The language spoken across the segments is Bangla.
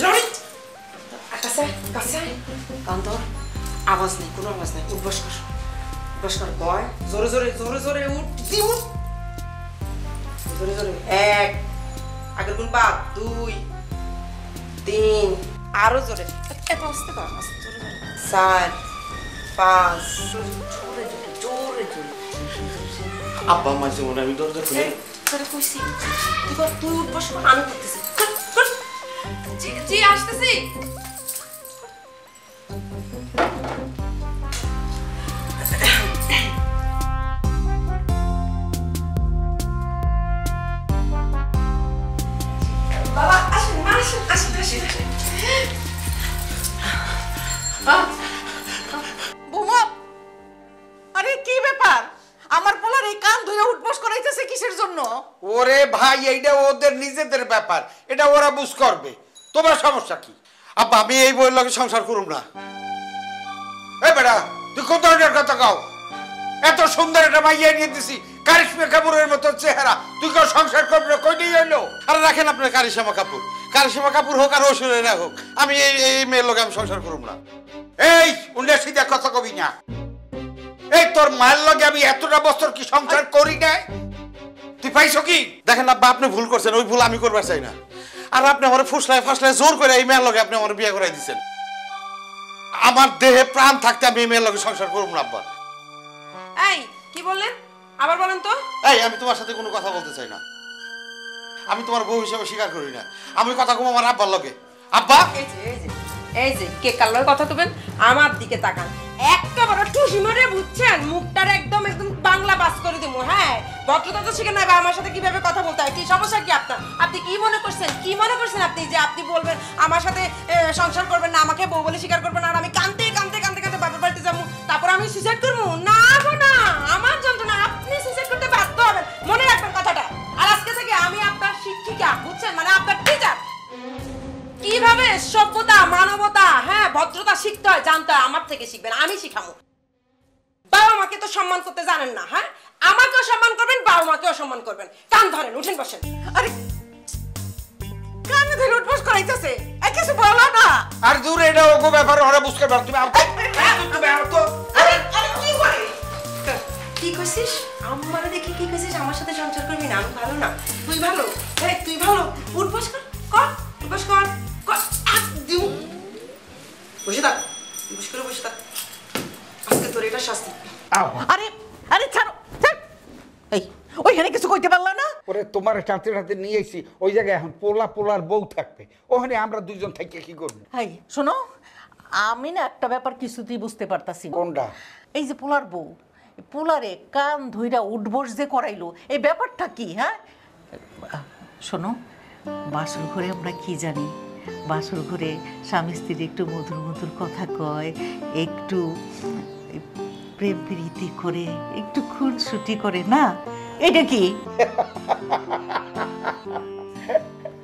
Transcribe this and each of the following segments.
লরিট কাছে কাছে কান্ত আওয়াজ নেই, কোনো আওয়াজ নেই। উঠ, বস কর, বস কর। বয় জোরে জোরে জোরে জোরে উঠ, দিউ জোরে জোরে। 1 আগের গুণ বাদ, 2 3 আরো জোরে, এত আস্তে কর, আস্তে জোরে জোরে। 4 5 জোরে জোরে জোরে জোরে। আব্বা মাঝে মনে আমি দরজা খুলে তোরে কইছি তুই কর, তুই উঠ, বস কর, আমি করতেছি। জি জি আসতেছি। বাবা আসেন, আসেন আসেন আসেন। বুমা, আরে কি ব্যাপার? আমার পোলার এই কান ধরে উঠবস করাইতেছে কিসের জন্য? ওরে ভাই, এইটা ওদের নিজেদের ব্যাপার, এটা ওরা বুঝ করবে। তোমার সমস্যা কি? আব্বা আমি এই বইয়ের লগে সংসার করুম না। এই বেটা, তুই কত ধরনের কথা কও? এত সুন্দর একটা মাইয়া নিয়ে দিছি, কারিশমা কাপুরের মতো চেহারা, তুই কেউ সংসার করবি না? কই নিয়ে এলো? আরে রাখেন আপনার কারিশমা কাপুর, কারিশমা কাপুর হোক আর ঐশ্বরিয়া রায় হোক, আমি এই মেয়ের লগে আমি সংসার করুম না। এই উন্ডে সিধা কথা কবি না। এই তোর মায়ের লগে আমি এতটা বছর কি সংসার করি নাই? তুই পাইছো কি? দেখেন আব্বা আপনি ভুল করছেন, ওই ভুল আমি করবার চাই না। আর আপনি আমার ফুসলায় ফাসলায় জোর করে এই মেয়ের লগে আপনি আমার বিয়ে করাই দিচ্ছেন। আমার দেহে প্রাণ থাকতে আমি এই মেয়ের লগে সংসার করব না আব্বা। এই কি বললেন? আবার বলেন তো। এই আমি তোমার সাথে কোনো কথা বলতে চাই না, আমি তোমার বউ হিসেবে স্বীকার করি না। আমি কথা কম আমার আব্বার লগে। আব্বা এই যে এই যে এই যে কে কাল্লার কথা কবেন, আমার দিকে তাকান। একটা বড় টুসি মারে বুঝছেন, মুখটার একদম একদম বাংলা বাস করে দেবো। হ্যাঁ, ভদ্রতা তো শিখে নেবে আমার সাথে কিভাবে কথা বলতে হয়। কি সমস্যা কি আপনার? আপনি কি মনে করছেন, কি মনে করছেন আপনি যে আপনি বলবেন আমার সাথে সংসার করবেন না, আমাকে বউ বলে স্বীকার করবেন, আর আমি কাঁদতে কাঁদতে কাঁদতে কাঁদতে বাপের বাড়িতে যাবো, তারপর আমি সুইসাইড করবো? না গো না, আমার যন্ত্রণা আপনি সুইসাইড করতে বাধ্য হবেন, মনে রাখবেন কথাটা। আর আজকে থেকে আমি আপনার শিক্ষিকা, বুঝছেন, মানে আপনার টিচার। কিভাবে সভ্যতা, মানবতা, হ্যাঁ ভদ্রতা শিখতে হয়, জানতে হয়, আমার থেকে শিখবেন, আমি শিখাবো। বাবা মাকে তো সম্মান করতে জানেন না, হ্যাঁ আমাকেও সম্মান করবেন, বাবা মাকেও সম্মান করবেন। কান ধরেন, উঠেন বসেন। আরে কানে ধরে উঠবস করাইতেছে, এই কিছু বলো না। আর দূরে এটা ওগো ব্যাপার, ওরা বুঝতে পারো। তুমি তুমি তো আরে আরে কি করে কি কইছিস? আমারে দেখি কি কইছিস? আমার সাথে সংসার করবি না? আমি ভালো না, তুই ভালো। এই তুই ভালো, উঠবস কর, কর উঠবস কর, কর আক দিউ। বসে থাক, বসে করে বসে থাক। আজকে তোর এটা শাস্তি। আরে আরে ছাড়ো, ছাড়। এই ওইখানে কিছু কইতে পারলা না? ওরে তোমার টানতে টানতে নিয়ে এসেছি ওই জায়গায়, এখন পোলার বউ থাকবে, ওখানে আমরা দুজন থেকে কি করবো? এই শোনো, আমি না একটা ব্যাপার কিছুতেই বুঝতে পারতাছি না। কোনটা? এই যে পোলার বউ, পোলারে কান ধইরা উঠবস যে করাইলো, এই ব্যাপারটা কি? হ্যাঁ শোনো, বাসর ঘরে আমরা কি জানি, বাসর ঘরে স্বামী স্ত্রী একটু মধুর মধুর কথা কয়, একটু প্রেম প্রীতি করে, একটু খুনসুটি করে না? এটা কি?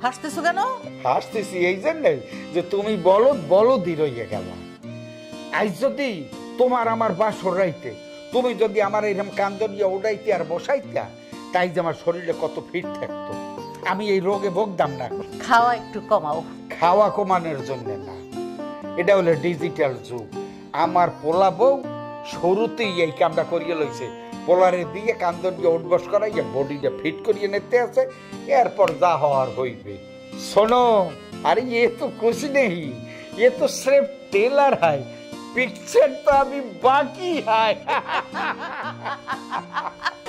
হাসতেছো কেন? হাসতেছি এই জন্যে যে তুমি বলদই রইয়া গেল। আজ যদি তোমার আমার বাসর রাইতে তুমি যদি আমার এরকম কান্দনিয়া উড়াইতে আর বসাইতা, তাই যে আমার শরীরে কত ফিট থাকতো, আমি এই রোগে ভোগতাম না। খাওয়া একটু কমাও। খাওয়া কমানোর জন্য না, এটা হলো ডিজিটাল যুগ। আমার পোলা বউ শুরুতেই এই কামটা করিয়ে লইছে, পোলারে দিয়ে কান্দনিয়া উঠবস করাইয়া বডিটা ফিট করিয়ে নিতে আছে, এরপর যা হওয়ার হইবে। শোনো, আরে ये तो कुछ नहीं, ये तो सिर्फ टेलर है, पिक्चर तो अभी बाकी है।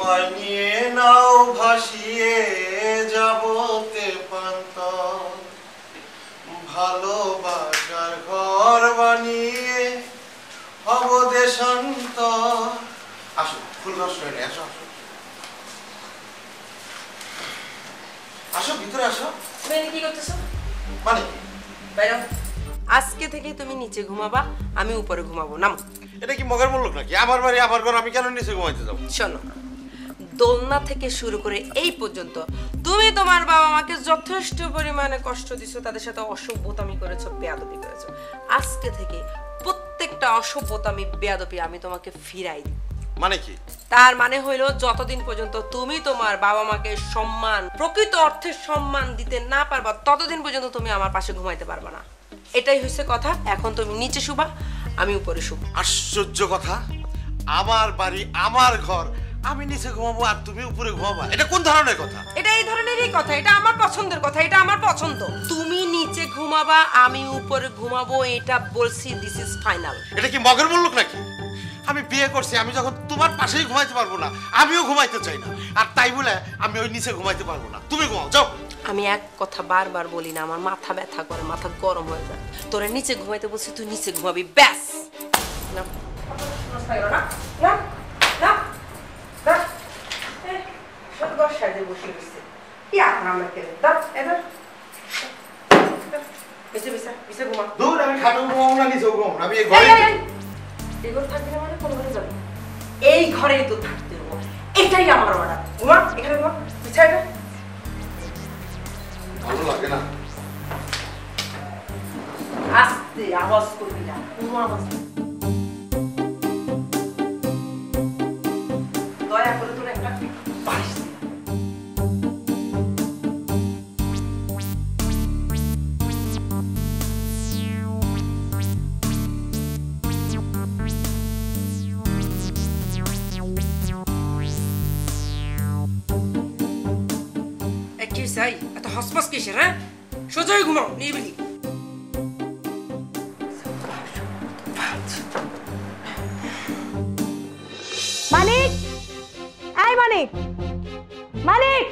বানিয়ে নাও ভাসিয়ে যাবতে পান্ত, ভালোবাসার ঘর বানিয়ে হব দেশান্ত। আসো ফুল রস হয়ে আসো, আসো আসো ভিতরে আসো। তুমি কি করতেছো? মানে বাইরে আজকে থেকে তুমি নিচে ঘুমাবা, আমি উপরে ঘুমাবো। নাম এটা কি মগের মূল্য নাকি? আমার বাড়ি আমার ঘর, আমি কেন নিচে ঘুমাইতে যাবো? শোনো, দোলনা থেকে শুরু করে এই পর্যন্ত তুমি তোমার বাবা মাকে যথেষ্ট পরিমাণে কষ্ট দিছো, তাদের সাথে অসভ্যতামি করেছো, বেয়াদবি করেছো। আজকে থেকে প্রত্যেকটা অসভ্যতামি বেয়াদবি আমি তোমাকে ফিরাই দিই। মানে কি? তার মানে হইলো যতদিন পর্যন্ত তুমি তোমার বাবা মাকে সম্মান, প্রকৃত অর্থে সম্মান দিতে না পারবা, ততদিন পর্যন্ত তুমি আমার পাশে ঘুমাইতে পারবা না। এটাই হচ্ছে কথা। এখন তুমি নিচে শুবা, আমি উপরে শুব। আশ্চর্য কথা, আমার বাড়ি, আমার ঘর, আমি নিচে ঘুমাবো আর তুমি উপরে ঘুমাবা, এটা কোন ধরনের কথা? এটা এই ধরনেরই কথা, এটা আমার পছন্দের কথা, এটা আমার পছন্দ। তুমি নিচে ঘুমাবা, আমি উপরে ঘুমাবো, এটা বলছি, দিস ইজ ফাইনাল। এটা কি মগের মুল্লুক নাকি? আমি বিয়ে করছি, আমি যখন তোমার পাশেই ঘুমাইতে পারবো না, আমিও ঘুমাইতে চাই না, আর তাই বলে আমি ওই নিচে ঘুমাইতে পারবো না। তুমি ঘুমাও, যাও। আমি এক কথা বারবার বলি না, আমার মাথা ব্যথা করে, মাথা গরম হয়ে যায়। তোরে নিচে ঘুমাইতে বলছি, তুই নিচে ঘুমাবি, ব্যাস। না না না না না, সব ঘর সাইডে বসে রয়েছে, কি আপনার আমাকে দাও এবার বিছে বিছে বিছে ঘুমা। দূর, আমি খাটে ঘুমাবো না, নিচে ঘুমাবো না, আমি এই এই ঘরে। এই এই ঘর থাকবি না মানে কোন ঘরে যাবি? এই ঘরেই তো থাকতে হবে, এটাই আমার অর্ডার। ঘুমা, এখানে ঘুমা, বিছাইটা। ভালো লাগে না। আস্তে আওয়াজ করবি না, কোনো আওয়াজ না। দয়া করে তোর একটা বালিশ দে। কি চাই এত হসপস কিসের? হ্যাঁ, সোজাই ঘুমাও নিবিলি। মানিক, এই মানিক, মানিক,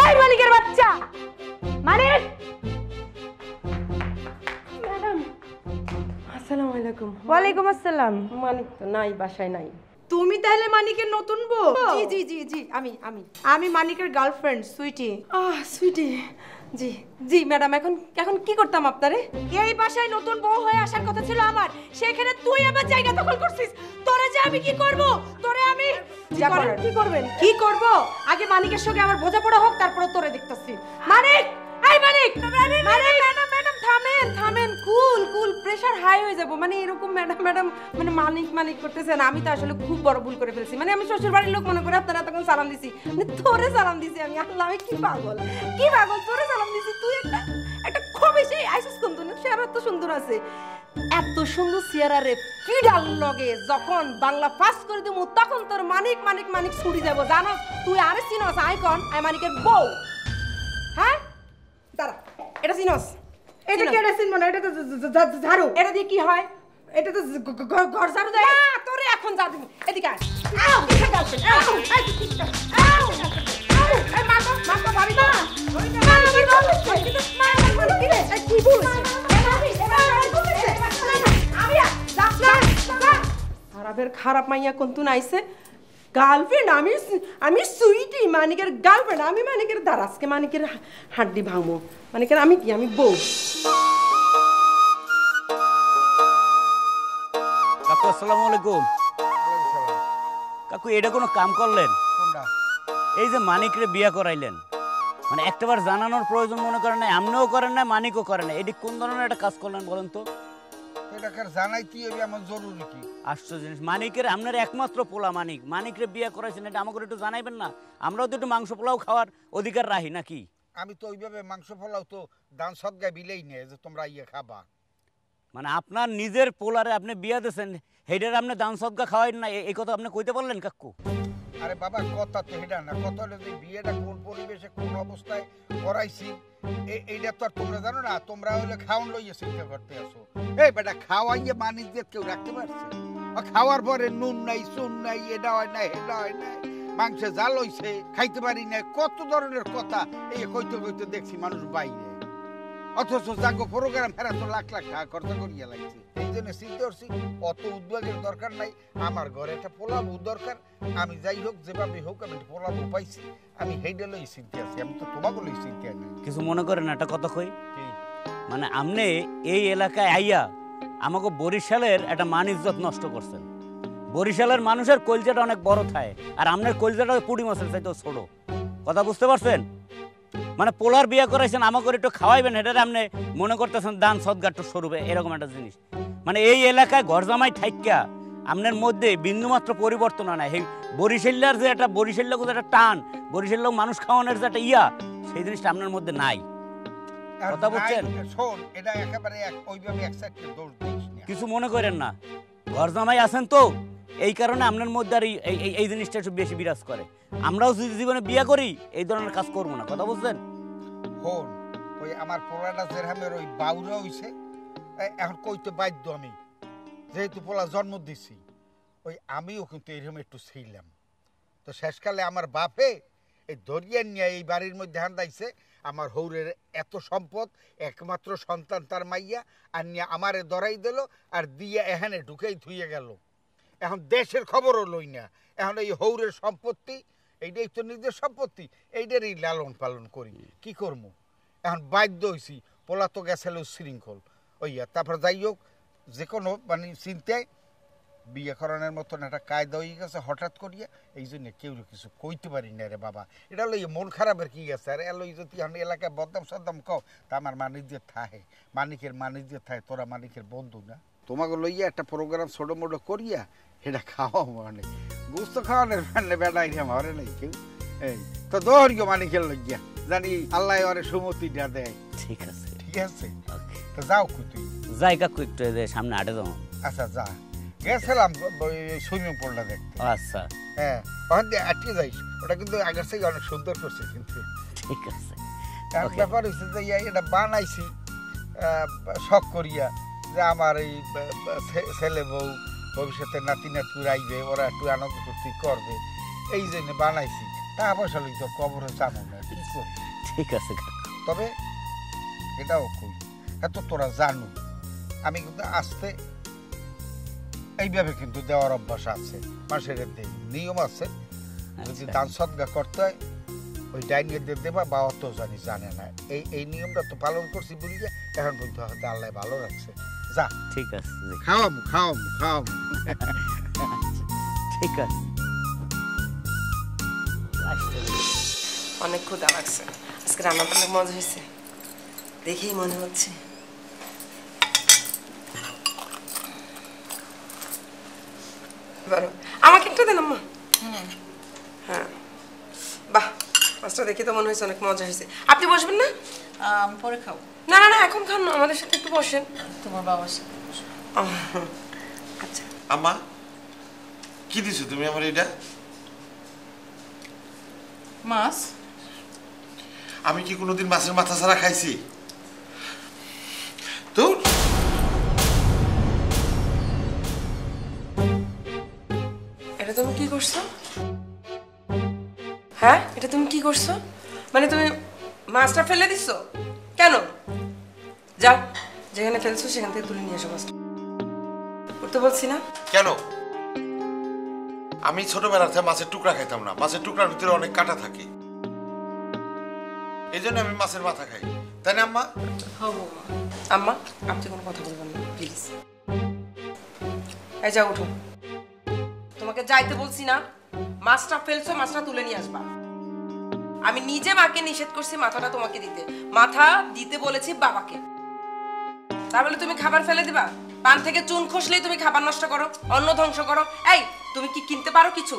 এই মানিকের বাচ্চা, মানিক। ম্যাডাম আসসালামু আলাইকুম। ওয়ালাইকুম আসসালাম। মানিক তো নাই, বাসায় নাই। তুমি তাহলে মানিকের নতুন বউ? জি জি জি জি, আমি আমি আমি মানিকের গার্লফ্রেন্ড সুইটি। সুইটি। জি জি ম্যাডাম, এখন এখন কি করতাম আপনারে? এই বাসায় নতুন বউ হয়ে আসার কথা ছিল আমার, সেখানে তুই আবার জায়গা দখল করছিস। তোরে যে আমি কি করব? তোরে আমি কি করবেন? কি করব? আগে মানিকের সঙ্গে আমার বোঝাপড়া হোক, তারপরে তোরে দেখতাছি। মানিক, এই মানিক, মানিক, ম্যাডাম ম্যাডাম থামেন থামেন, কুল কুল, প্রেসার হাই হয়ে যাব। মানে এরকম ম্যাডাম ম্যাডাম মানে মানিক মানিক করতেছেন, আমি তো আসলে খুব বড় ভুল করে ফেলছি। মানে আমি শ্বশুর বাড়ির লোক মনে করে আপনারা তখন সালাম দিছি, মানে তোরে সালাম দিছি আমি। আল্লাহ, আমি কি পাগল, কি পাগল, তোরে সালাম দিছি। তুই একটা একটা খুবই সেই আইসিস কোন তুই, সে আবার তো সুন্দর আছে, এত সুন্দর চেহারারে ফিডাল লগে যখন বাংলা ফাস্ট করে দিমু, তখন তোর মানিক মানিক মানিক ছুটি যাব। জানো তুই আরে চিনস আইকন আই মানিকের বউ? হ্যাঁ দাঁড়া, এটা চিনস? এটা কি এটা চিনব না? এটা তো ঝাড়ু। এটা দিয়ে কি হয়? এটা তো ঘর ঝাড়ু দেয়। না, তোরে এখন যা দিবি, এদিকে আয়। আউ, কিসের গার্লফ্রেন্ড? আউ, এই কিসের? আউ, আউ, এই মাগো, মাগো, ভাবি না। না, আমার বউ হচ্ছে। মা, আমার কি রে? এই কি বউ হচ্ছে? খারাপের খারাপ মাইয়া কোন আইছে? গার্লফ্রেন্ড? আমি সুইটি, মানিকের গার্লফ্রেন্ড। আমি মানিকের দারাজকে মানিকের হাড্ডি ভাঙবো। মানিকের আমি কি? আমি বউ। কাকু আসসালামু আলাইকুম। কাকু এটা কোনো কাম করলেন? এই যে মানিকরে বিয়া করাইলেন, মানে একটাবার জানানোর প্রয়োজন মনে করেন না, এমনিও করেন না, মানিকও করেন না, এটি কোন ধরনের একটা কাজ করলেন বলেন তো? জানাইতে হবে আমার জরুরি কি? আশ্চর্য জিনিস, মানিকের আপনার একমাত্র পোলা মানিক, মানিকরে বিয়া করাইছেন, এটা আমাকে একটু জানাইবেন না? আমরাও তো একটু মাংস পোলাও খাওয়ার অধিকার রাখি নাকি? আমি তো ওইভাবে মাংস পোলাও তো দান সদগা বিলেই নেই যে তোমরা ইয়ে খাবা। মানে আপনার নিজের পোলারে আপনি বিয়া দিয়েছেন, হেডের আপনি দান সদগা খাওয়াইন না, এই কথা আপনি কইতে পারলেন কাকু? আরে বাবা, কথা তো এটা না, কথা হলো যে বিয়েটা কোন পরিবেশে কোন অবস্থায় করাইছি এইটা তো আর তোমরা জানো না। তোমরা হলে খাওয়ান লইয়ে চিন্তা করতে আসো। এই বেটা, খাওয়াইয়ে মানিক দিয়ে কেউ রাখতে পারছে? খাওয়ার পরে নুন নাই, চুন নাই, এটা হয় না, এটা হয় না, মাংসে জাল হইছে, খাইতে পারি না, কত ধরনের কথা এই কইতে কইতে দেখছি মানুষ বাইরে। অথচ জাগো প্রোগ্রাম ফেরা তো লাখ লাখ টাকা খরচা করিয়া লাগছে। এই জন্য চিন্তা করছি অত উদ্যোগের দরকার নাই, আমার ঘরে একটা পোলাবো দরকার। আমি যাই হোক যেভাবে হোক আমি পোলাবো পাইছি, আমি হেইডে লই চিন্তা আছি, আমি তো তোমাকে লই চিন্তা নাই। কিছু মনে করেন না, একটা কথা কই, মানে আপনি এই এলাকায় আইয়া আমাকে বরিশালের একটা মান ইজ্জত নষ্ট করছেন। বরিশালের মানুষের কলজাটা অনেক বড় থাকে, আর আপনার কলজাটা পুঁটি মাছের চাইতেও ছোট। কথা বুঝতে পারছেন? মানে পোলার বিয়া করাইছেন, আমাকে একটু খাওয়াইবেন, এটা আপনি মনে করতেছেন দান সদগাট্ট স্বরূপে, এরকম একটা জিনিস। মানে এই এলাকায় ঘর জামাই ঠাইকা আপনার মধ্যে বিন্দুমাত্র পরিবর্তন হয় না। এই বরিশাল্লার যে একটা বরিশাল লোক একটা টান, বরিশাল লোক মানুষ খাওয়ানোর যে একটা সেই জিনিসটা আপনার মধ্যে নাই। কথা বলছেন? শোন, এটা একেবারে ওইভাবে একসাথে দোষ দিস না। কিছু মনে করেন না, ঘর জামাই আছেন তো, এই কারণে আপনার মধ্যে আর এই জিনিসটা একটু বেশি বিরাজ করে। আমরাও যদি জীবনে বিয়ে করি এই ধরনের কাজ করবো না। কথা বলছেন? শোন, ওই আমার পোলাটা জেরহামের ওই বাউরা হইছে, এখন কইতে বাধ্য আমি, যেহেতু পোলা জন্ম দিছি। ওই আমিও কিন্তু এরকম একটু ছিলাম। তো শেষকালে আমার বাপে এই দরিয়ার নিয়ে এই বাড়ির মধ্যে হান্দাইছে। আমার হৌরের এত সম্পদ, একমাত্র সন্তান তার মাইয়া, আর নিয়ে আমারে ধরাই দিল আর দিয়ে এখানে ঢুকেই ধুয়ে গেল। এখন দেশের খবরও লই না। এখন এই হৌরের সম্পত্তি, এইটাই তো নিজের সম্পত্তি, এইটারই লালন পালন করি। কি করবো? এখন বাধ্য হয়েছি, পোলা তো গেছিল শৃঙ্খল ওইয়া। তারপর যাই হোক, যে কোনো মানে চিন্তায় বিয়ে করানোর মতন একটা কায়দা হয়ে গেছে হঠাৎ করিয়া, এই জন্য কেউ কিছু কইতে পারি না রে বাবা। এটা লইয়া মন খারাপের কি গেছে? আর এলোই যদি আমি এলাকায় বদনাম সদ্দাম কও, তা আমার মানিজ্যের থাহে, মানিকের মানিজ্যের থাহে, তোরা মানিকের বন্ধু না? তোমাকে লইয়া একটা প্রোগ্রাম ছোটো মোটো করিয়া এটা খাওয়া মানে গুস্ত খাওয়ানোর মানে বেড়াই আমার নেই কেউ। এই তো দৌড়িও মানিকের লইয়া, জানি আল্লাহ ওরে সুমতিটা দেয়। ঠিক আছে, ঠিক আছে, তো যাও তুই যাই কাকু, একটু সামনে আটে যাও। আচ্ছা যা, গেছিলাম সুইমিং পুলটা দেখতে। আচ্ছা, হ্যাঁ, ওখান দিয়ে আটকে যাইস। ওটা কিন্তু আগের থেকে অনেক সুন্দর করছে কিন্তু। ঠিক আছে। এক ব্যাপার হচ্ছে যে এটা বানাইছি শখ করিয়া, যে আমার এই ছেলে বউ ভবিষ্যতে নাতি নাতুর আইবে, ওরা একটু আনন্দ ফুর্তি করবে, এই জন্য বানাইছি। টাকা পয়সা লই তো কবরে চামো না, কি করি? ঠিক আছে কাকু। তবে এটাও কই, এত তোরা জানু আমি কিন্তু আসতে এইভাবে কিন্তু দেওয়ার অভ্যাস আছে, মাসের নিয়ম আছে। যদি দান সদগা করতে হয় ওই ডাইনিয়ে দেবা, বাবা তো জানে না। এই নিয়মটা তো পালন করছি বুঝলি, এখন পর্যন্ত হয়তো আল্লাহ ভালো রাখছে। যা, ঠিক আছে, খাওয়াম। ঠিক আছে। অনেক ক্ষুধা লাগছে, আজকে রান্নাটা অনেক মজা হয়েছে, দেখেই মনে হচ্ছে। আমাকে একটু দেন আম্মা। হ্যাঁ, বাহ, মাছটা দেখে তো মনে হয়েছে অনেক মজা হয়েছে। আপনি বসবেন না? পরে খাও। না না না, এখন খান না, আমাদের সাথে একটু বসেন। তোমার বাবার সাথে। আচ্ছা। আম্মা, কি দিছো তুমি আমার এটা? মাছ। আমি কি কোনোদিন মাছের মাথা ছাড়া খাইছি? তো এটা তুমি কি করছো? হ্যাঁ, এটা তুমি কি করছো? মানে তুমি মাছটা ফেলে দিছো কেন? যাও, যেখানে ফেলছো সেখান থেকে তুলে নিয়ে এসো মাছটা। করতে বলছি না কেন? আমি ছোটবেলা থেকে মাছের টুকরা খাইতাম না। মাছের টুকরার ভিতরে অনেক কাঁটা থাকে, এই জন্য আমি মাছের মাথা খাই, তাই না আম্মা? আম্মা, আপনি কোনো কথা বলবেন না প্লিজ। এই যাও, উঠো। তোমাকে যাইতে বলছি না? মাছটা ফেলছো, মাছটা তুলে নিয়ে আসবা। আমি নিজে মাকে নিষেধ করছি মাথাটা তোমাকে দিতে, মাথা দিতে বলেছি বাবাকে। তাহলে তুমি খাবার ফেলে দিবা? পান থেকে চুন খসলেই তুমি খাবার নষ্ট করো, অন্ন ধ্বংস করো। এই, তুমি কি কিনতে পারো কিছু?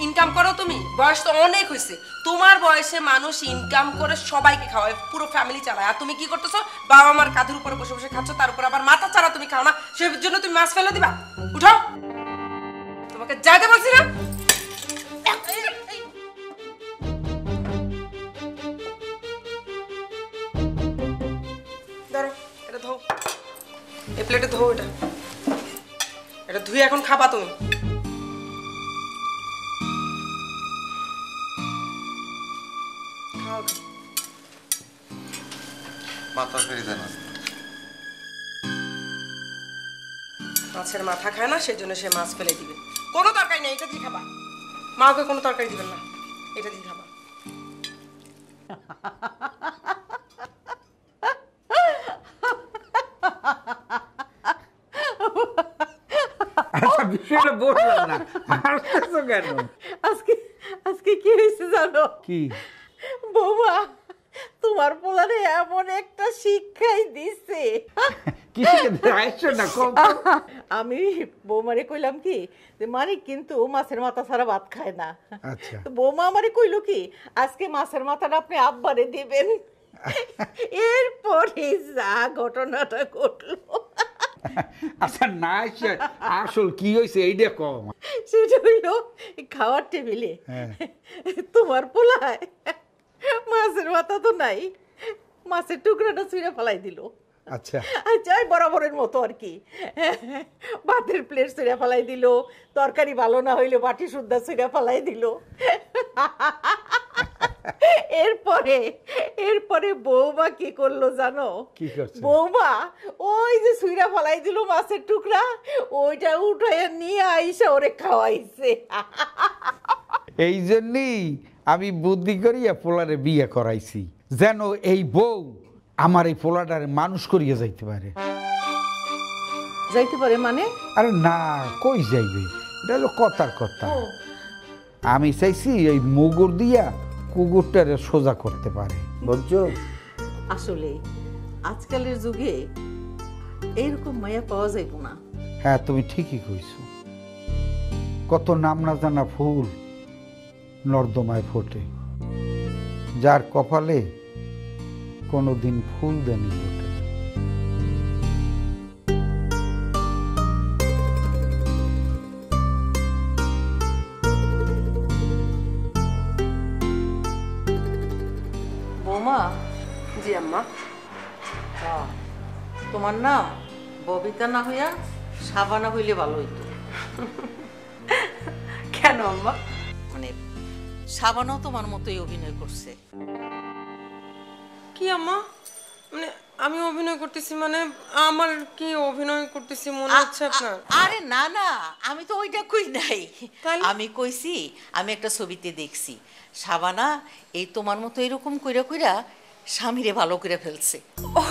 ইনকাম করো তুমি? বয়স তো অনেক হয়েছে, তোমার বয়সে মানুষ ইনকাম করে সবাইকে খাওয়ায়, পুরো ফ্যামিলি চালায়। আর তুমি কি করতেছো? বাবা মার কাঁধের উপরে বসে বসে খাচ্ছ, তার উপর আবার মাথা ছাড়া তুমি খাও না, সেই জন্য তুমি মাছ ফেলে দিবা? উঠো, তোমাকে যাইতে বলছি না? ধরো, এটা ধো, এই প্লেটে ধো, এটা ধুয়ে এখন খাবা তুমি। খাও। মাছের মাথা খায় না, সেজন্য সে মাছ ফেলে দিবে। কোনো তরকারি নেই, এটা দিয়ে খাবা। মাকে কোনো তরকারি দিবেন না, এটা দিয়ে খাবা। বিষয়টা বললাম না, হাসতেছো কেন? আজকে কি হয়েছে জানো? কি? বৌমা তোমার পোলারে এমন একটা শিক্ষাই দিছে। আমি বৌমারে কইলাম কি যে মানিক কিন্তু মাছের মাথা ছাড়া ভাত খায় না। আচ্ছা। তো বৌমা আমারে কইলো কি আজকে মাছের মাথাটা আপনি আব্বারে দিবেন। এরপরে যা ঘটনাটা ঘটলো। আচ্ছা না আসল কি হয়েছে এইটা কম। সেটা হইলো খাওয়ার টেবিলে তোমার পোলায় মাছের মাথা তো নাই, মাছের টুকরাটা ছুঁড়ে ফেলাই দিল। আচ্ছা আচ্ছা বরাবরের মতো আর কি, ভাতের প্লেট ছুঁড়ে ফেলাই দিল, তরকারি ভালো না হইলে বাটি সুদ্ধা ছুঁড়ে ফেলাই দিল। এরপরে বৌমা কি করলো জানো? কি করছে? বৌমা ওই যে ছুঁড়ে ফেলাই দিল মাছের টুকরা, ওইটা উঠাইয়া নিয়ে আইসা ওরে খাওয়াইছে। এই জন্যই আমি বুদ্ধি করিয়া পোলারে বিয়ে করাইছি, যেন এই বউ আমার এই পোলাটারে মানুষ করিয়া যাইতে পারে। যাইতে পারে মানে? আরে না, কই যাইবে, এটা হলো কথার কথা। আমি চাইছি এই মুগুর দিয়া কুকুরটারে সোজা করতে পারে, বুঝছো? আসলে আজকালের যুগে এইরকম মায়া পাওয়া যাইব না। হ্যাঁ তুমি ঠিকই কইছো, কত নাম না জানা ফুল নর্দমায় ফোটে, যার কপালে কোনোদিন ফুল দেনি ফোটে। বৌমা, জি আম্মা। তোমার নাম ববিতা না হইয়া সাবানা হইলে ভালো হইতো। কেন আম্মা? মানে সাবানাও তোমার মতোই অভিনয় করছে। কি আম্মা? মানে আমি অভিনয় করতেছি মানে আমার কি অভিনয় করতেছি মনে হচ্ছে আপনার? আরে না না, আমি তো ওইটা কই নাই। তাহলে? আমি কইছি আমি একটা ছবিতে দেখছি সাবানা এই তোমার মতো এরকম কইরা কইরা স্বামীরে ভালো করে ফেলছে। ও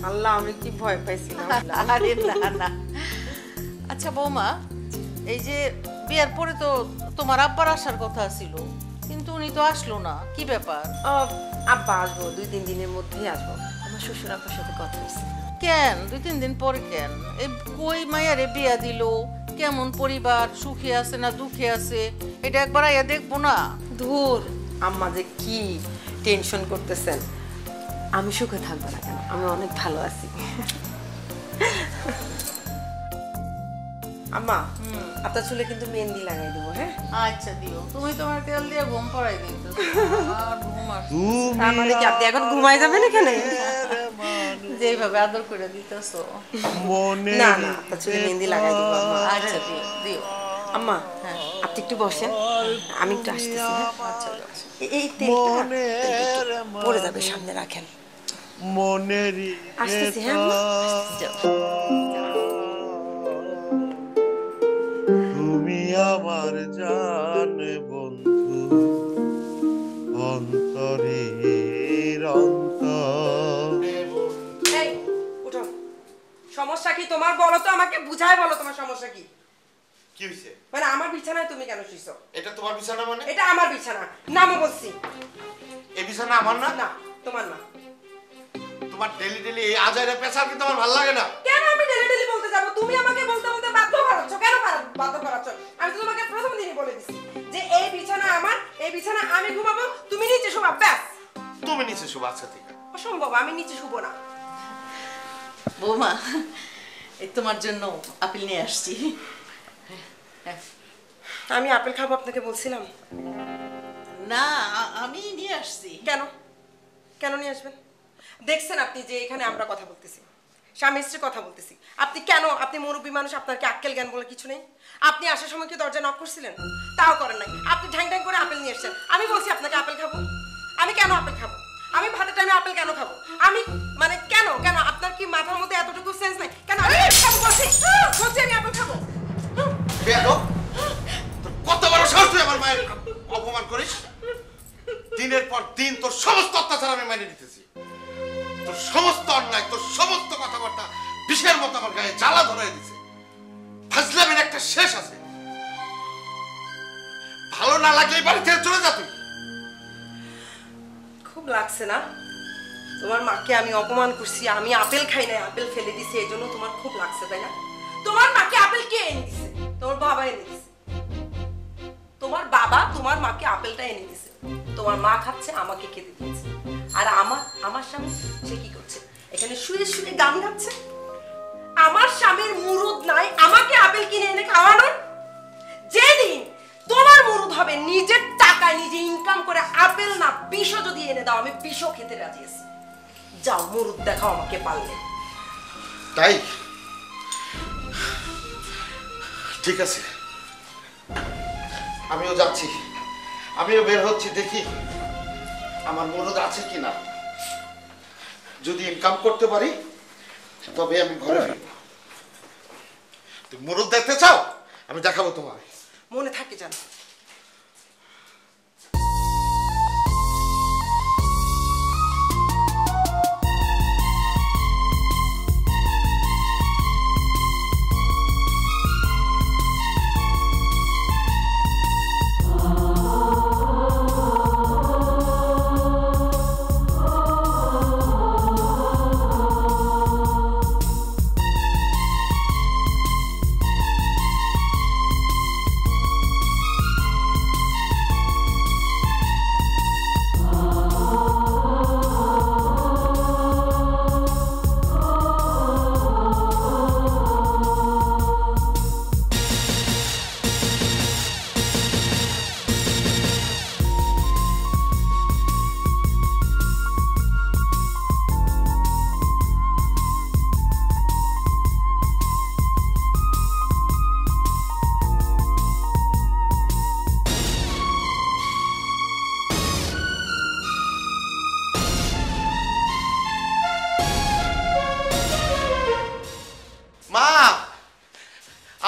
আল্লাহ, আমি কি ভয় পাইছিলাম। আরে না না। আচ্ছা বৌমা, এই যে বিয়ার পরে তো তোমার আব্বার আসার কথা ছিল, কিন্তু উনি তো আসলো না, কি ব্যাপার? আব্বা আসবো 2-3 দিনের মধ্যেই আসবো। আমার শ্বশুর আব্বার সাথে কথা হয়েছে। কেন 2-3 দিন পরে কেন? এই কই মাইয়ারে বিয়া দিল, কেমন পরিবার, সুখে আছে না দুঃখে আছে, এটা একবার আইয়া দেখবো না? ধুর আম্মা যে কি টেনশন করতেছেন। আমি সুখে থাকবো না কেন? আমি অনেক ভালো আছি। আম্মা আপনার চুলে কিন্তু মেহেন্দি লাগাই দেবো। হ্যাঁ আচ্ছা দিও, তুমি তোমার তেল দিয়ে ঘুম পড়াই দিতে। আর ঘুম আসছে। তার মানে কি আপনি এখন ঘুমাই যাবেন এখানে? যেভাবে আদর করে দিতেছো। না না, আপনার চুলে মেহেন্দি লাগাই দেবো আম্মা। আচ্ছা দিও দিও। আম্মা আপনি একটু বসেন, আমি একটু আসতেছি। হ্যাঁ আচ্ছা এই তেলটা পড়ে যাবে, সামনে রাখেন। আসতেছি। হ্যাঁ আম্মা, তুমি আমার জান বন্ধু, অন্তরের অন্তর। এই উঠো। সমস্যা কি তোমার বলো তো, আমাকে বুঝায় বলো তোমার সমস্যা কি? কি হইছে? মানে আমার বিছানায় তুমি কেন শুইছো? এটা তোমার বিছানা মানে? এটা আমার বিছানা, নামো বলছি। এই বিছানা আমার না? না তোমার না। তোমার ডেলি ডেলি এই আজাইরা পেছার কি তোমার ভালো লাগে না? কেন আমি ডেলি ডেলি বলতে যাব? তুমি আমাকে বলতে বলতে বাধ্য করাচ্ছ। কেন বাধ্য করাচ্ছ? আমি তো তোমাকে প্রথম দিনই বলে দিছি যে এই বিছানা আমার, এই বিছানা আমি ঘুমাবো, তুমি নিচে শোবা। ব্যাস। তুমি নিচে শুভ আচ্ছা ঠিক আছে। অসম্ভব, আমি নিচে শুবো না। বৌমা, এই তোমার জন্য আপেল নিয়ে আসছি। আমি আপেল খাবো আপনাকে বলছিলাম? না, আমি নিয়ে আসছি। কেন কেন নিয়ে আসবেন? দেখছেন আপনি যে এখানে আমরা কথা বলতেছি, স্বামী স্ত্রীর কথা বলতেছি। আপনি কেন, আপনি মুরব্বী মানুষ, আপনার কি আক্কেল জ্ঞান বলে কিছু নেই? আপনি আসার সময় কি দরজা নক করছিলেন? তাও করেন নাই। আপনি ঢ্যাং ঢ্যাং করে আপেল নিয়ে এসেছেন। আমি বলছি আপনাকে আপেল খাবো? আমি কেন আপেল খাবো? আমি ভাতের টাইমে আপেল কেন খাবো? আমি মানে কেন কেন আপনার কি মাথার মধ্যে এতটুকু সেন্স নাই? কেন আমি খাবো বলছি? বলছি আমি আপেল খাবো। বেয়াদব, তোর কত বড় সাহস তুই আমার মায়ের অপমান করিস? দিনের পর দিন তোর সমস্ত অত্যাচার আমি মেনে নিতেছি, তোর সমস্ত অন্যায়, তোর সমস্ত কথাবার্তা বিষের মতো আমার গায়ে জ্বালা ধরাই দিছে। ফাজলামের একটা শেষ আছে। ভালো না লাগলে বাড়ি থেকে চলে যা তুই। খুব লাগছে না? তোমার মাকে আমি অপমান করছি, আমি আপেল খাই নাই, আপেল ফেলে দিছি, এই জন্য তোমার খুব লাগছে তাই না? তোমার মাকে আপেল কে এনে দিছে? তোমার বাবা এনে দিছে। তোমার বাবা তোমার মাকে আপেলটা এনে দিছে, তোমার মা খাচ্ছে, আমাকে খেতে দিয়েছে। আর আমার স্বামী সে কি করছে? এখানে শুয়ে শুয়ে গান গাচ্ছে। আমার স্বামীর মুরুদ নাই আমাকে আপেল কিনে এনে খাওয়ানোর। যেদিন তোমার মুরুদ হবে নিজের টাকায় নিজে ইনকাম করে আপেল না বিষও যদি এনে দাও, আমি বিষও খেতে রাজি আছি। যাও মুরুদ দেখাও আমাকে পারলে। তাই ঠিক আছে, আমিও যাচ্ছি, আমিও বের হচ্ছি, দেখি আমার মুরুদ আছে কিনা। যদি ইনকাম করতে পারি তবে আমি ঘরে ফিরবো। তুমি মুরুদ দেখতে চাও? আমি দেখাবো তোমার। মনে থাকে জানো। মা,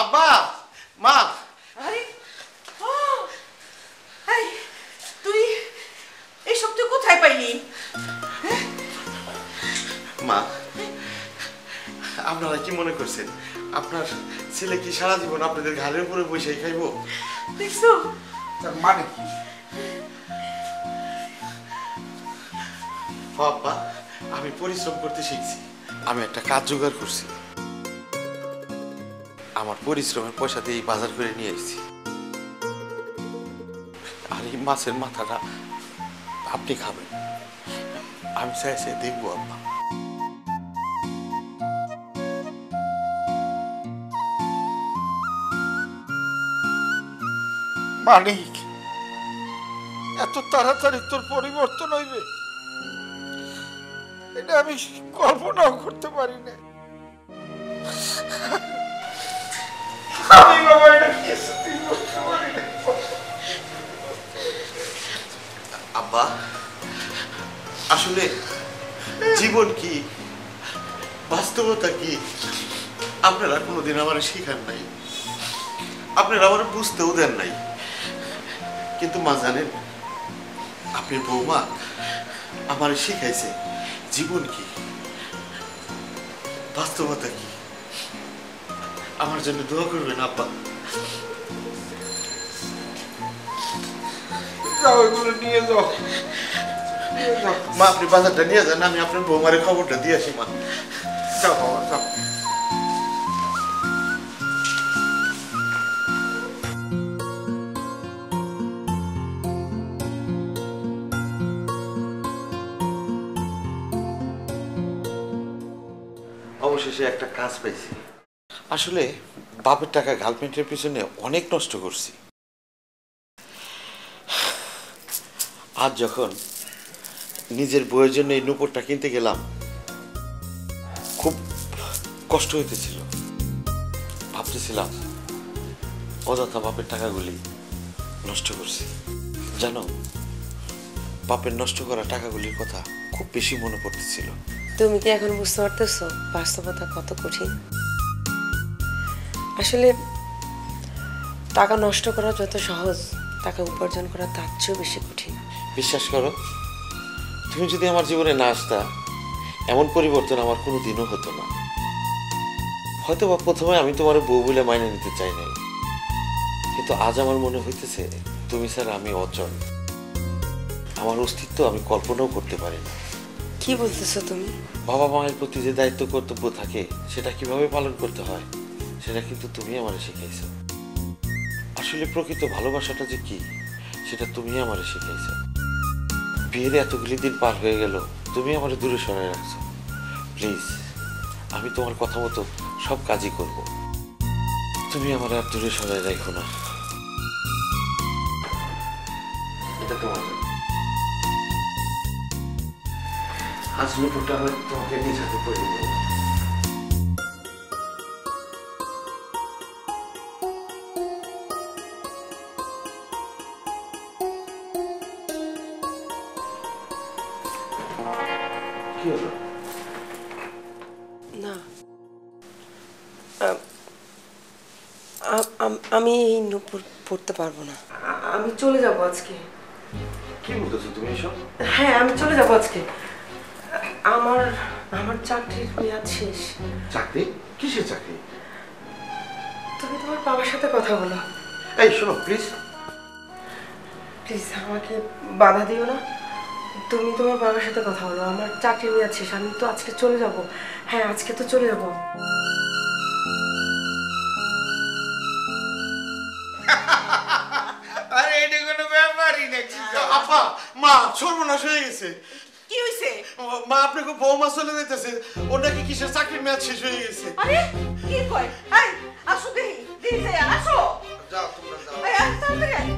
আব্বা, মা। আরে এই তুই এইসব তুই কোথায় পাইলি? মা, আপনারা কি মনে করছেন আপনার ছেলে কি সারা জীবন আপনাদের ঘাড়ের উপরে বসে খাইবো? দেখছো তার মানে কি? বাবা, আমি পরিশ্রম করতে শিখছি। আমি একটা কাজ জোগাড় করছি, আমার পরিশ্রমের পয়সা দিয়ে বাজার করে নিয়ে এসেছি। আর এই মাছের মাথাটা আপনি খাবেন, আমি চাইছি দেখবো আব্বা। মানিক, এত তাড়াতাড়ি তোর পরিবর্তন হইবে এটা আমি কল্পনাও করতে পারি না। আমি বাবা এটা কিছুতেই বুঝতে পারি না। আব্বা, আসলে জীবন কি, বাস্তবতা কি, আপনারা কোনোদিন আমার শেখার নাই, আপনারা আমার বুঝতেও দেন নাই। কিন্তু মা জানেন, আপনি বৌমা আমার শিখাইছে জীবন কি, বাস্তবতা কি। আমার জন্য দোয়া করবেন আব্বা। যাও, এগুলো নিয়ে যাও। মা, আপনি বাজারটা নিয়ে যান, আমি আপনার বৌমারে খবরটা দিয়ে আসি। মা যাও বাবা, যাও। অবশেষে একটা কাজ পাইছি। আসলে বাপের টাকা গার্লফ্রেন্ডের পিছনে অনেক নষ্ট করছি। আজ যখন নিজের বইয়ের জন্য এই নূপুরটা কিনতে গেলাম, খুব কষ্ট হইতেছিল। ভাবতেছিলাম অযথা বাপের টাকাগুলি নষ্ট করছি। জানো, বাপের নষ্ট করা টাকাগুলির কথা খুব বেশি মনে পড়তেছিল। তুমি কি এখন বুঝতে পারতেছো বাস্তবতা কত কঠিন? আসলে টাকা নষ্ট করা যত সহজ, টাকা উপার্জন করা তার চেয়েও বেশি কঠিন। বিশ্বাস করো, তুমি যদি আমার জীবনে না আসতা, এমন পরিবর্তন আমার কোনো দিনও হতো না। হয়তো বা প্রথমে আমি তোমার বউ বলে মাইনে নিতে চাই নাই, কিন্তু আজ আমার মনে হইতেছে তুমি স্যার আমি অচল। আমার অস্তিত্ব আমি কল্পনাও করতে পারি না। কি বলতেছো তুমি? বাবা মায়ের প্রতি যে দায়িত্ব কর্তব্য থাকে সেটা কিভাবে পালন করতে হয় সেটা কিন্তু তুমি আমারে শিখাইছো। আসলে প্রকৃত ভালোবাসাটা যে কি সেটা তুমি আমারে শিখাইছো। বিয়ের এতগুলি দিন পার হয়ে গেল, তুমি আমারে দূরে সরাই রাখছো। প্লিজ, আমি তোমার কথা মতো সব কাজই করব, তুমি আমার আর দূরে সরাই রাখো না। এটা তোমার জন্য। আজ নুপুরটা আমি তোমাকে নিজ হাতে করে দেবো। কি হলো? না, আমি এই নূপুর পড়তে পারবো না। আমি চলে যাব আজকে। কি বলতেছো তুমি এসব? হ্যাঁ, আমি চলে যাব আজকে। আমার আমার চাকরির মেয়াদ শেষ। চাকরি? কিসের চাকরি? তুমি তোমার বাবার সাথে কথা বলো। এই শোনো প্লিজ, প্লিজ আমাকে বাধা দিও না। তুমি তোমার বাবার সাথে কথা বলো। আমার চাকরির মেয়াদ শেষ, আমি তো আজকে চলে যাব। হ্যাঁ, আজকে তো চলে যাব। আরে এটা কোনো ব্যাপারই নাকি? আপা মা সর্বনাশ হয়ে গেছে। কি হইছে? মা আপনাকে বৌমা চলে যেতেছে, ওর নাকি কিসের চাকরির মেয়াদ শেষ হয়ে গেছে। আরে কি কয়? এই আসো দেখি, দিছে আসো। যাও তোমরা যাও। এই আসো তাড়াতাড়ি।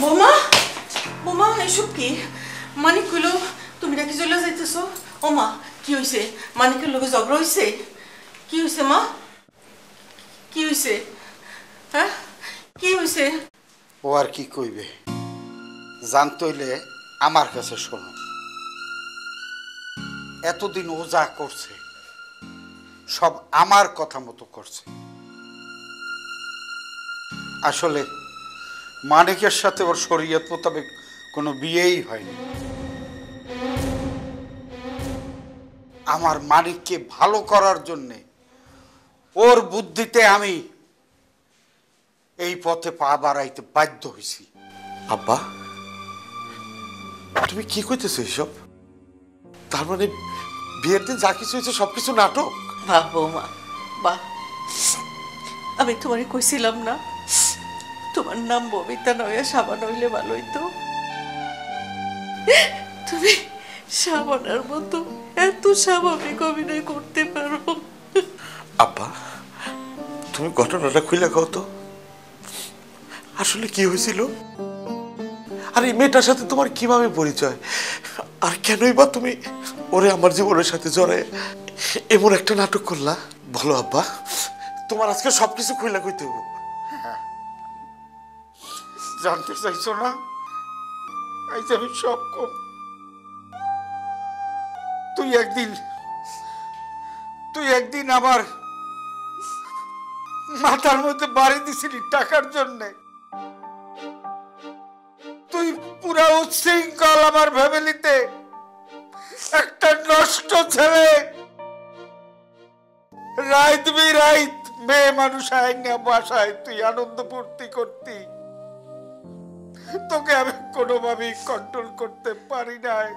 বৌমা, বৌমা এসব কি? মানিক কইলো তুমি নাকি চলে যাইতেছো। ও মা, কি হইছে? মানিকের লোকে ঝগড়া হইছে? কি হইছে মা? কি হইছে? হ্যাঁ, কি হইছে? ও আর কি কইবে, জানতে হইলে আমার কাছে শোনো। এতদিন ও যা করছে সব আমার কথা মতো করছে। আসলে মানিকের সাথে ওর শরীয়ত মোতাবেক কোনো বিয়েই হয়নি। আমার মানিককে ভালো করার জন্যে ওর বুদ্ধিতে আমি এই পথে পা বাড়াইতে বাধ্য হয়েছি। আব্বা, তুমি কি কইতেছো এসব? তার মানে বিয়ের দিন যা কিছু হয়েছে সবকিছু নাটক? বাহ বৌমা, বাহ। আমি তোমারে কইছিলাম না তোমার নাম ববিতা নয় সাবান হইলে ভালো হইতো? তুমি সাবানের মতো এত স্বাভাবিক অভিনয় করতে পারো। আব্বা, তুমি ঘটনাটা খুলে কও তো, আসলে কি হয়েছিল? আর এই মেয়েটার সাথে তোমার কিভাবে পরিচয়? আর কেনই বা তুমি ওরে আমার জীবনের সাথে জড়ায় এমন একটা নাটক করলা? বলো আব্বা, তোমার আজকে সবকিছু খুলে কইতে হবো। জানতে চাইছো না? এই যে আমি সব কম। তুই একদিন আমার মাথার মধ্যে বাড়ি দিছিলি টাকার জন্যে। তুই পুরা উচ্ছৃঙ্খল আমার ফ্যামিলিতে একটা নষ্ট ছেলে। রাইত বিরাইত মেয়ে মানুষ আইনা বাসায় তুই আনন্দ ফুর্তি করতি। তোকে আমি কোনোভাবেই কন্ট্রোল করতে পারি নাই।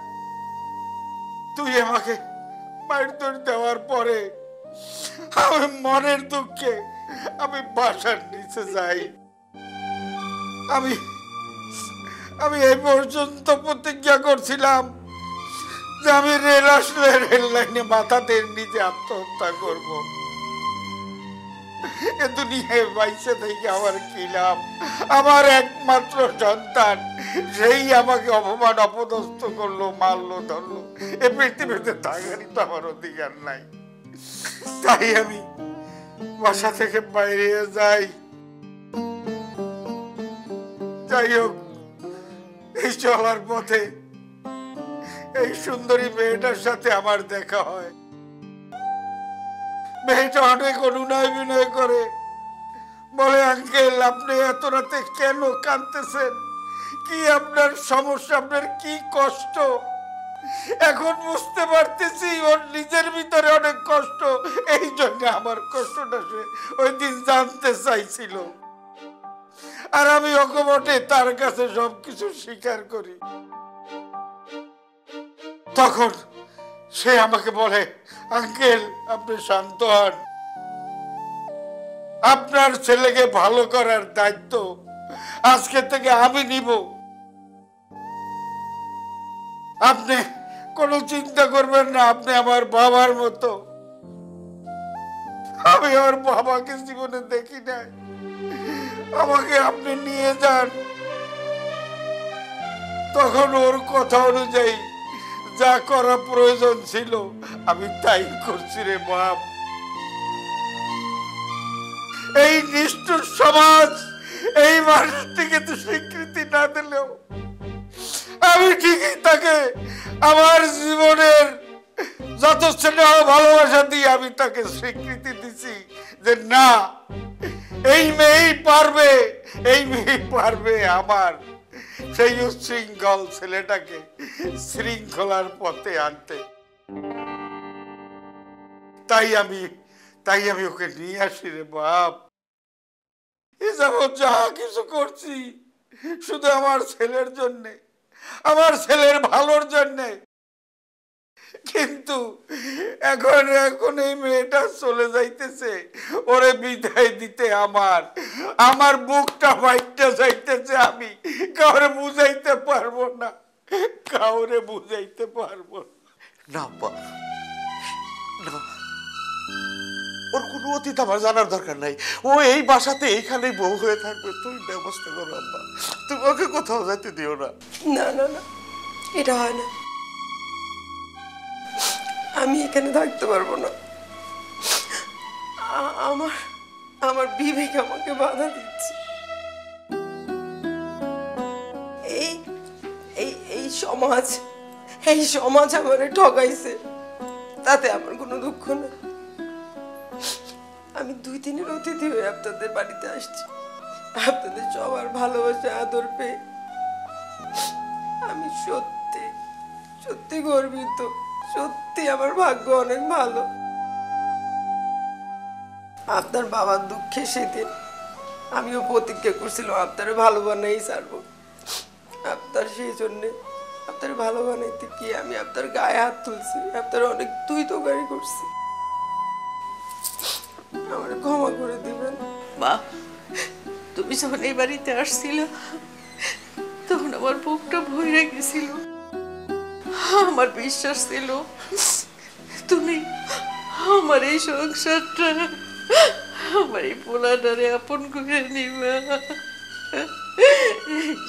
তুই আমাকে মারধর দেওয়ার পরে আমি মনের দুঃখে আমি বাসার নিচে যাই। আমি এই পর্যন্ত প্রতিজ্ঞা করছিলাম যে আমি রেল আসলে রেল লাইনে মাথা দিয়ে নিজে আত্মহত্যা করব। এ দুনিয়ায় বাইসে থেকে আমার কি লাভ? আমার একমাত্র সন্তান, সেই আমাকে অপমান অপদস্থ করলো, মারলো, ধরলো। এ পৃথিবীতে থাকারই তো আমার অধিকার নাই। তাই আমি বাসা থেকে বাইরে যাই। যাই হোক, এই চলার পথে এই সুন্দরী মেয়েটার সাথে আমার দেখা হয়। মেয়েটা অনেক অনুনয় বিনয় করে, বলে আঙ্কেল আপনি এত রাতে কেন কাঁদতেছেন? কি আপনার সমস্যা? আপনার কি কষ্ট? এখন বুঝতে পারতেছি ওর নিজের ভিতরে অনেক কষ্ট, এই জন্য আমার কষ্টটা সে ওই দিন জানতে চাইছিল। আর আমি অকপটে তার কাছে সবকিছু স্বীকার করি। তখন সে আমাকে বলে, আঙ্কেল আপনি শান্ত হন, আপনার ছেলেকে ভালো করার দায়িত্ব আজকে থেকে আমি নিব, আপনি কোনো চিন্তা করবেন না, আপনি আমার বাবার মতো। আমি আমার বাবাকে জীবনে দেখি নাই, আমাকে আপনি নিয়ে যান। তখন ওর কথা অনুযায়ী যা করা প্রয়োজন ছিল আমি তাই করছি রে বাপ। এই নিষ্ঠুর সমাজ এই মানুষটিকে তো স্বীকৃতি না দিলেও আমি ঠিকই তাকে আমার জীবনের যত স্নেহ ভালোবাসা দিয়ে আমি তাকে স্বীকৃতি দিছি যে না, এই মেয়েই পারবে, এই মেয়েই পারবে আমার সেই উচ্ছৃঙ্খল ছেলেটাকে শৃঙ্খলার পথে আনতে। তাই আমি ওকে নিয়ে আসি রে বাপ। এ যাবৎ যা কিছু করছি শুধু আমার ছেলের জন্যে, আমার ছেলের ভালোর জন্যে। কিন্তু এখন এই মেয়েটা চলে যাইতেছে, ওরে বিদায় দিতে আমার বুকটা ফাইটটা যাইতেছে। আমি কাউরে বুঝাইতে পারবো না, কাউরে বুঝাইতে পারবো না আব্বা, না, ওর কোনো অতীত আমার জানার দরকার নাই। ও এই বাসাতে এইখানেই বউ হয়ে থাকবে। তুমি ব্যবস্থা করো আব্বা, তুমি ওকে কোথাও যেতে দিও না। না না না, এটা হয় না, আমি এখানে থাকতে পারবো না। আমার বিবেক আমাকে বাধা দিচ্ছে। এই সমাজ আমারে ঠকাইছে, তাতে আমার কোনো দুঃখ না। আমি 2 দিনের অতিথি হয়ে আপনাদের বাড়িতে আসছি, আপনাদের সবার ভালোবাসা আদর পেয়ে আমি সত্যি সত্যি গর্বিত। সত্যি আমার ভাগ্য অনেক ভালো। আপনার বাবার দুঃখে সেদিন আমিও প্রতিজ্ঞা করছিলাম আপনার ভালো বানাই ছাড়বো। আপনার সেই জন্যে আপনার ভালো বানাইতে গিয়ে আমি আপনার গায়ে হাত তুলছি, আপনার অনেক তুই তোকারি করছি। আমার ক্ষমা করে দিবেন। মা, তুমি যখন এই বাড়িতে আসছিল তখন আমার বুকটা ভরে গেছিল। আমার বিশ্বাস ছিল তুমি আমার এই সংসারটা, আমার এই পোলাটারে আপন করে নিবা।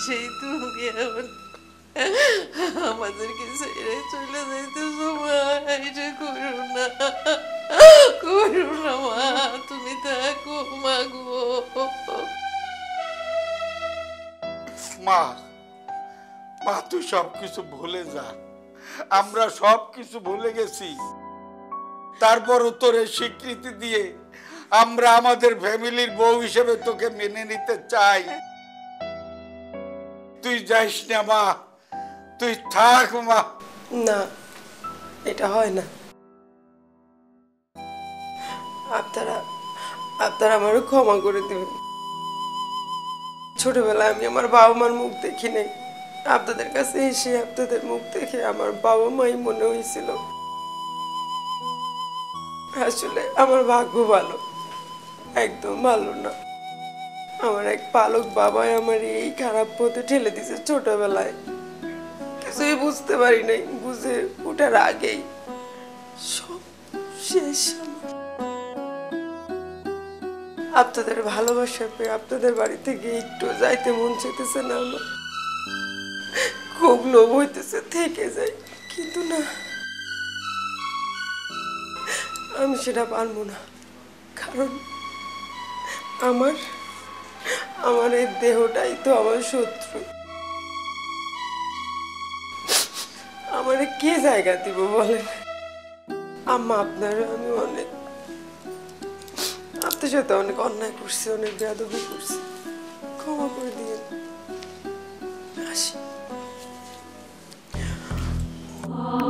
সেই তুমি এখন আমাদেরকে ছেড়ে চলে যাইতেছো। মা, এটা করো না, করো না মা, তুমি থাকো মা গো। মা তুই সবকিছু ভুলে যা, আমরা সবকিছু ভুলে গেছি। তারপরও তোর স্বীকৃতি দিয়ে আমরা আমাদের ফ্যামিলির বউ হিসেবে তোকে মেনে নিতে চাই। তুই যাইস না মা, তুই থাক মা। না, এটা হয় না। আপনারা আমারও ক্ষমা করে দেবেন। ছোটবেলায় আমি আমার বাবা মার মুখ দেখি নাই, আপনাদের কাছে এসে আপনাদের মুখ দেখে আমার বাবা মাই মনে হয়েছিল। আসলে আমার ভাগ্য ভালো, একদম ভালো না। আমার এক পালক বাবাই আমার এই খারাপ পথে ঠেলে দিছে ছোটবেলায়। কিছুই বুঝতে পারি নাই, বুঝে ওঠার আগেই সব শেষ। আপনাদের ভালোবাসা পেয়ে আপনাদের বাড়ি থেকে একটু যাইতে মন চেতেছে না, আমার খুব লোভ হইতেছে থেকে যাই, কিন্তু না, আমি সেটা পারবো না। কারণ আমার এই দেহটাই তো আমার শত্রু। আমারে কে জায়গা দিব বলেন? আম্মা, আপনারা আমি অনেক আপনার সাথে অনেক অন্যায় করছি, অনেক বেয়াদবি করছি, ক্ষমা করে দিয়ে আসি। ও